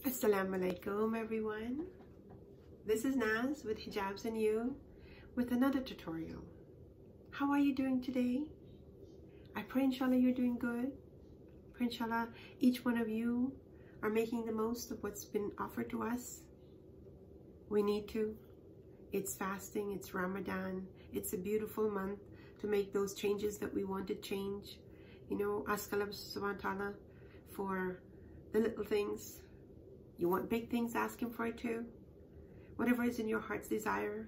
Assalamu-Alaikum everyone. This is Naz with Hijabz&You with another tutorial. How are you doing today? I pray inshallah you're doing good. Pray inshallah each one of you are making the most of what's been offered to us. We need to. It's fasting, it's Ramadan, it's a beautiful month to make those changes that we want to change. You know, ask Allah subhanahu wa ta'ala for the little things. You want big things, ask Him for it too. Whatever is in your heart's desire,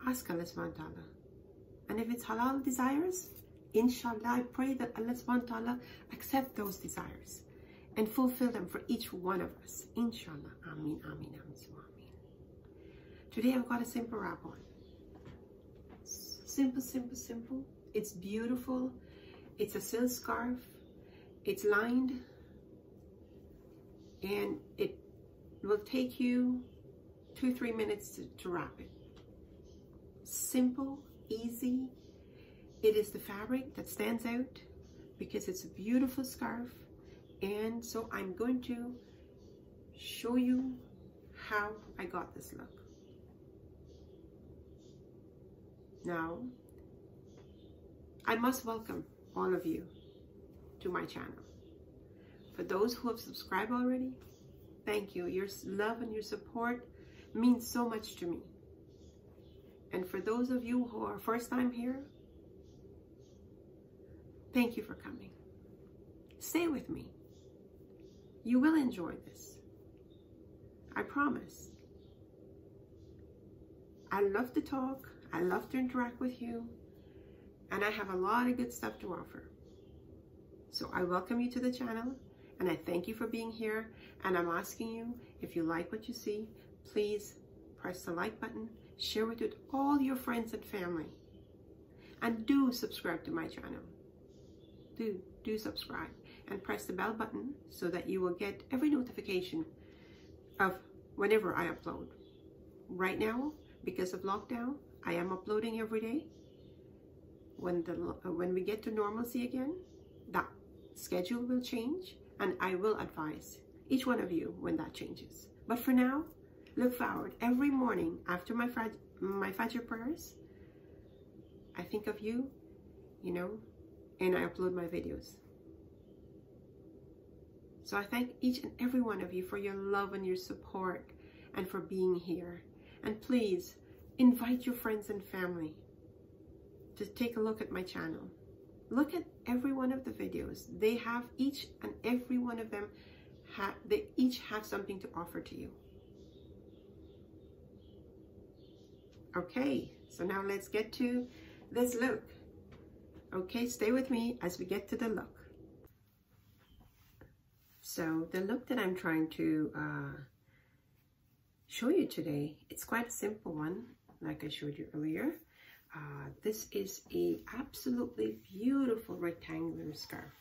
ask Allah subhanahu wa ta'ala. And if it's halal desires, inshallah, I pray that Allah subhanahu wa ta'ala accept those desires and fulfill them for each one of us. Inshallah. Ameen, ameen, ameen, ameen. Today I've got a simple wrap on. Simple, simple, simple. It's beautiful. It's a silk scarf. It's lined. And it will take you 2-3 minutes to wrap it. Simple, easy. It is the fabric that stands out because it's a beautiful scarf. And so I'm going to show you how I got this look. Now, I must welcome all of you to my channel. For those who have subscribed already, thank you. Your love and your support means so much to me. And for those of you who are first time here, thank you for coming. Stay with me. You will enjoy this. I promise. I love to talk. I love to interact with you. And I have a lot of good stuff to offer. So I welcome you to the channel. And I thank you for being here. And I'm asking you, if you like what you see, please press the like button, share it with all your friends and family. And do subscribe to my channel. Do subscribe. And press the bell button so that you will get every notification of whenever I upload. Right now, because of lockdown, I am uploading every day. When we get to normalcy again, that schedule will change. And I will advise each one of you when that changes. But for now, look forward. Every morning after my Fajr prayers, I think of you, you know, and I upload my videos. So I thank each and every one of you for your love and your support and for being here. And please invite your friends and family to take a look at my channel. Look at every one of the videos. They have each and every one of them, they each have something to offer to you. Okay, so now let's get to this look. Okay, stay with me as we get to the look. So the look that I'm trying to show you today, it's quite a simple one, like I showed you earlier. This is a absolutely beautiful rectangular scarf.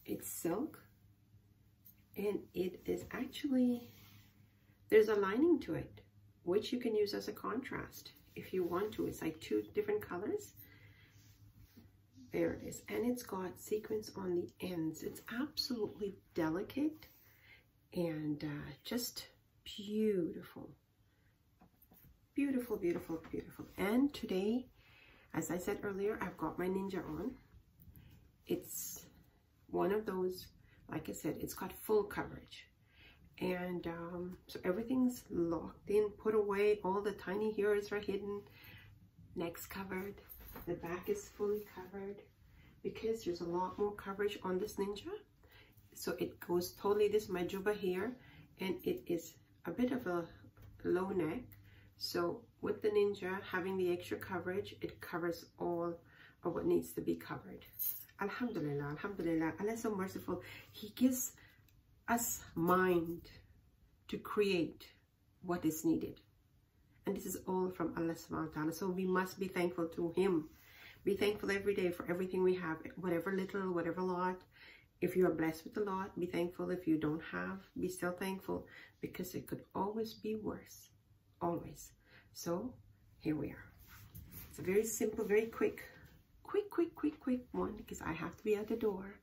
It's silk, and it is actually, there's a lining to it, which you can use as a contrast if you want to. It's like 2 different colors. There it is, and it's got sequins on the ends. It's absolutely delicate and just beautiful. Beautiful, beautiful, beautiful. And today, as I said earlier, I've got my ninja on. It's one of those, like I said, it's got full coverage. And so everything's locked in, put away. All the tiny hairs are hidden. Neck's covered. The back is fully covered because there's a lot more coverage on this ninja. So it goes totally, this is my juba here, and it is a bit of a low neck. So with the ninja having the extra coverage, it covers all of what needs to be covered. Alhamdulillah, alhamdulillah. Allah is so merciful. He gives us mind to create what is needed. And this is all from Allah subhanahu wa ta'ala. So we must be thankful to Him. Be thankful every day for everything we have, whatever little, whatever lot. If you are blessed with a lot, be thankful. If you don't have, be still thankful, because it could always be worse. Always. So here we are. It's a very simple, very quick one, because I have to be at the door.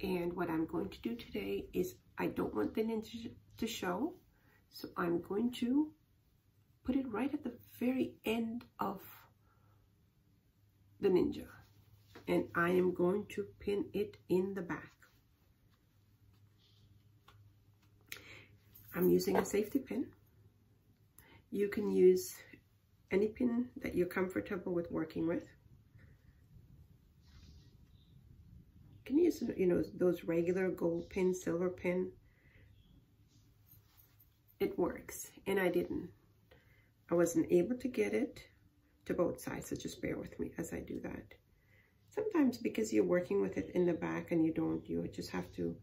And what I'm going to do today is, I don't want the ninja to show, so I'm going to put it right at the very end of the ninja, and I am going to pin it in the back. I'm using a safety pin. You can use any pin that you're comfortable with working with. You can use, you know, those regular gold pin, silver pin. It works, and I wasn't able to get it to both sides, so just bear with me as I do that. Sometimes because you're working with it in the back and you just have to,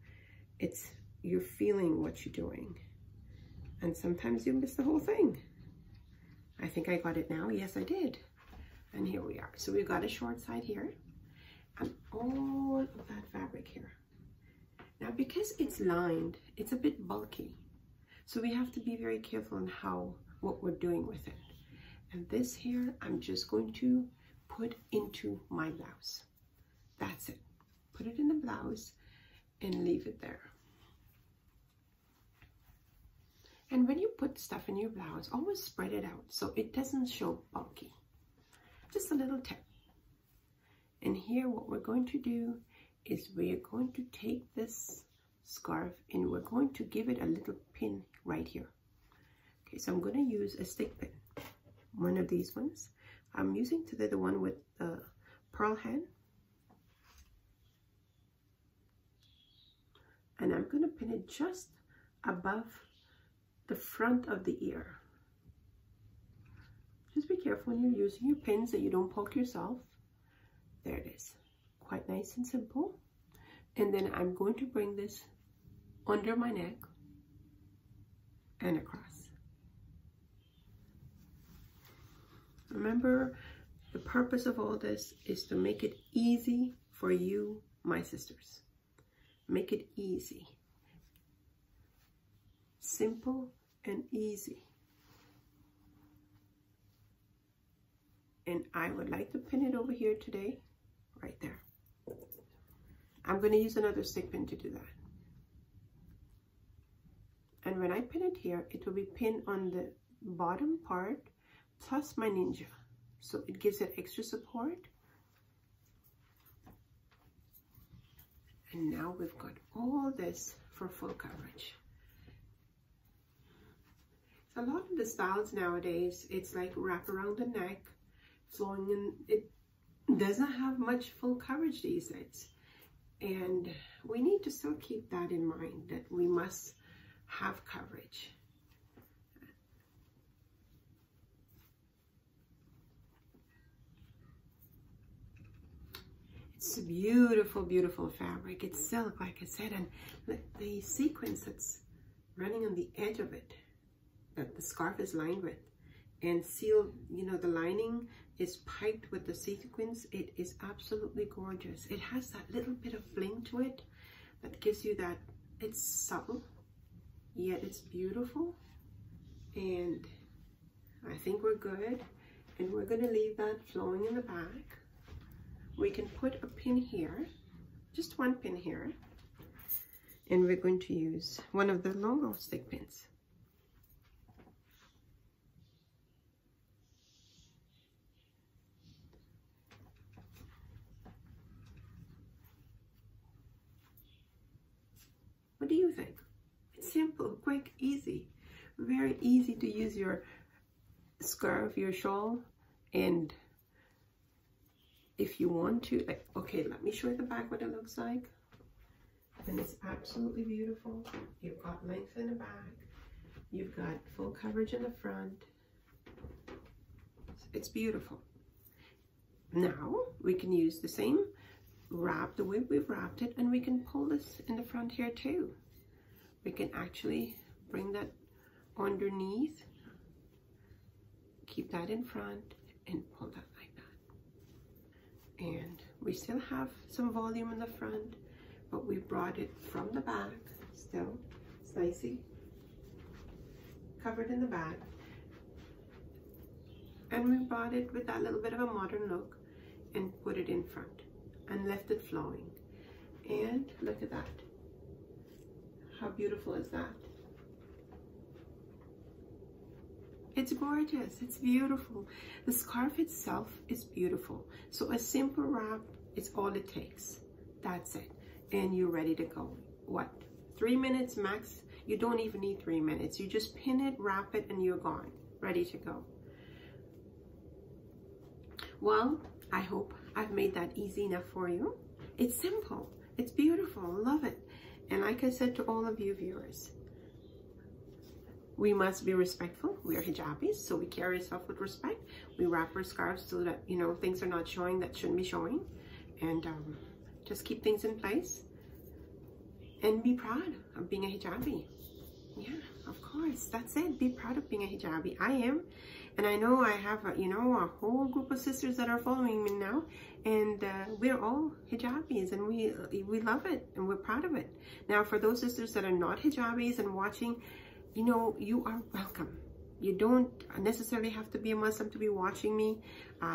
you're feeling what you're doing. And sometimes you miss the whole thing. I think I got it now. Yes, I did. And here we are. So we've got a short side here and all of that fabric here. Now, because it's lined, it's a bit bulky. So we have to be very careful on what we're doing with it. And this here, I'm just going to put into my blouse. That's it. Put it in the blouse and leave it there. And when you put stuff in your blouse, always spread it out so it doesn't show bulky. Just a little tip. And here what we're going to do is we're going to take this scarf and we're going to give it a little pin right here. Okay, so I'm going to use a stick pin. One of these ones. I'm using today the one with the pearl head. And I'm going to pin it just above the front of the ear. Just be careful when you're using your pins that you don't poke yourself. There it is. Quite nice and simple. And then I'm going to bring this under my neck and across. Remember, the purpose of all this is to make it easy for you, my sisters. Make it easy. Simple and easy. And I would like to pin it over here today, right there. I'm going to use another stick pin to do that. And when I pin it here, it will be pinned on the bottom part plus my ninja. So it gives it extra support. And now we've got all this for full coverage. A lot of the styles nowadays, it's like wrap around the neck, flowing in. It doesn't have much full coverage these days. And we need to still keep that in mind, that we must have coverage. It's a beautiful, beautiful fabric. It's silk, like I said, and the sequins that's running on the edge of it, that the scarf is lined with, and sealed, you know, the lining is piped with the sequins. It is absolutely gorgeous. It has that little bit of bling to it that gives you that, it's subtle, yet it's beautiful. And I think we're good. And we're gonna leave that flowing in the back. We can put a pin here, just one pin here. And we're going to use one of the longer stick pins. What do you think? It's simple, quick, easy. Very easy to use your scarf, your shawl, and if you want to, like, okay, let me show you the back what it looks like. And it's absolutely beautiful. You've got length in the back. You've got full coverage in the front. It's beautiful. Now we can use the same wrap, the way we've wrapped it, and we can pull this in the front here too. We can actually bring that underneath, keep that in front, and pull that like that. And we still have some volume in the front, but we brought it from the back, still 𝗙cie, covered in the back. And we brought it with that little bit of a modern look and put it in front and left it flowing. And look at that. How beautiful is that? It's gorgeous. It's beautiful. The scarf itself is beautiful. So a simple wrap is all it takes. That's it. And you're ready to go. What? 3 minutes max? You don't even need 3 minutes. You just pin it, wrap it, and you're gone. Ready to go. Well, I hope I've made that easy enough for you. It's simple. It's beautiful. Love it. And like I said to all of you viewers, we must be respectful. We are hijabis, so we carry ourselves with respect. We wrap our scarves so that, you know, things are not showing that shouldn't be showing. And just keep things in place. And be proud of being a hijabi. Yeah, of course. That's it. Be proud of being a hijabi. I am. And I know I have, you know, a whole group of sisters that are following me now. And we're all hijabis, and we love it, and we're proud of it. Now, for those sisters that are not hijabis and watching, you know, you are welcome. You don't necessarily have to be a Muslim to be watching me.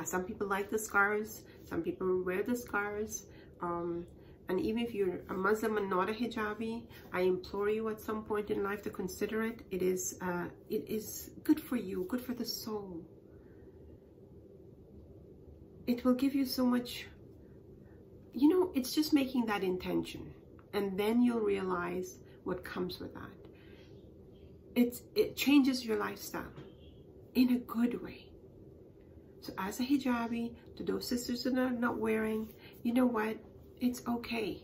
Some people like the scarves. Some people wear the scarves. And even if you're a Muslim and not a hijabi, I implore you at some point in life to consider it. It is good for you, good for the soul. It will give you so much, you know, it's just making that intention. And then you'll realize what comes with that. It changes your lifestyle in a good way. So as a hijabi, to those sisters that are not wearing, you know what? It's okay.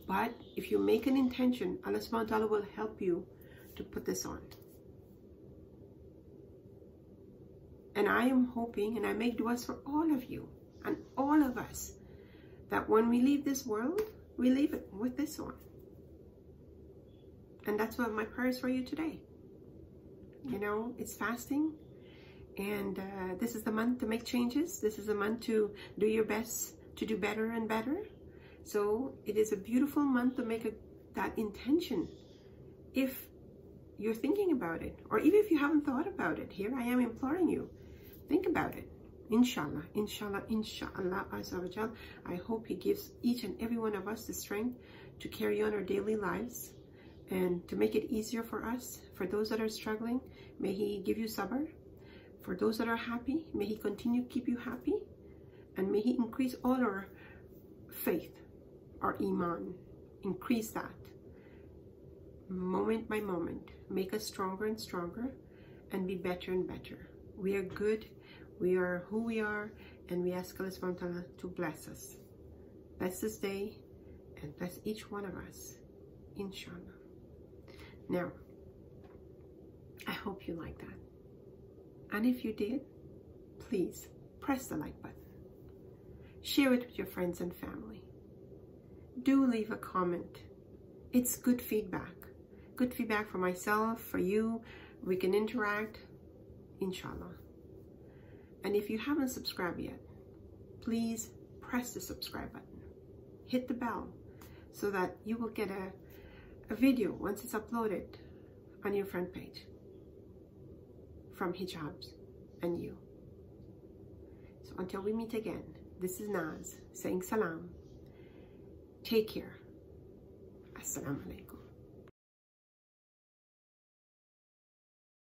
But if you make an intention, Allah subhanahu wa ta'ala will help you to put this on. And I am hoping, and I make duas for all of you and all of us, that when we leave this world, we leave it with this on. And that's what my prayers for you today. You know, it's fasting, and this is the month to make changes. This is the month to do your best to do better and better. So it is a beautiful month to make that intention. If you're thinking about it, or even if you haven't thought about it, here I am imploring you, think about it. Inshallah, inshallah, inshallah, azza. I hope He gives each and every one of us the strength to carry on our daily lives and to make it easier for us. For those that are struggling, may He give you sabr. For those that are happy, may He continue to keep you happy. And may He increase all our faith, our iman. Increase that moment by moment. Make us stronger and stronger, and be better and better. We are good. We are who we are, and we ask Allah subhanahu wa ta'ala to bless us. Bless this day, and bless each one of us, inshallah. Now, I hope you like that. And if you did, please press the like button. Share it with your friends and family. Do leave a comment. It's good feedback. Good feedback for myself, for you. We can interact, inshallah. And if you haven't subscribed yet, please press the subscribe button. Hit the bell so that you will get a video once it's uploaded on your front page from Hijabz&You. So until we meet again, this is Naz saying salam. Take care. Assalamu alaikum.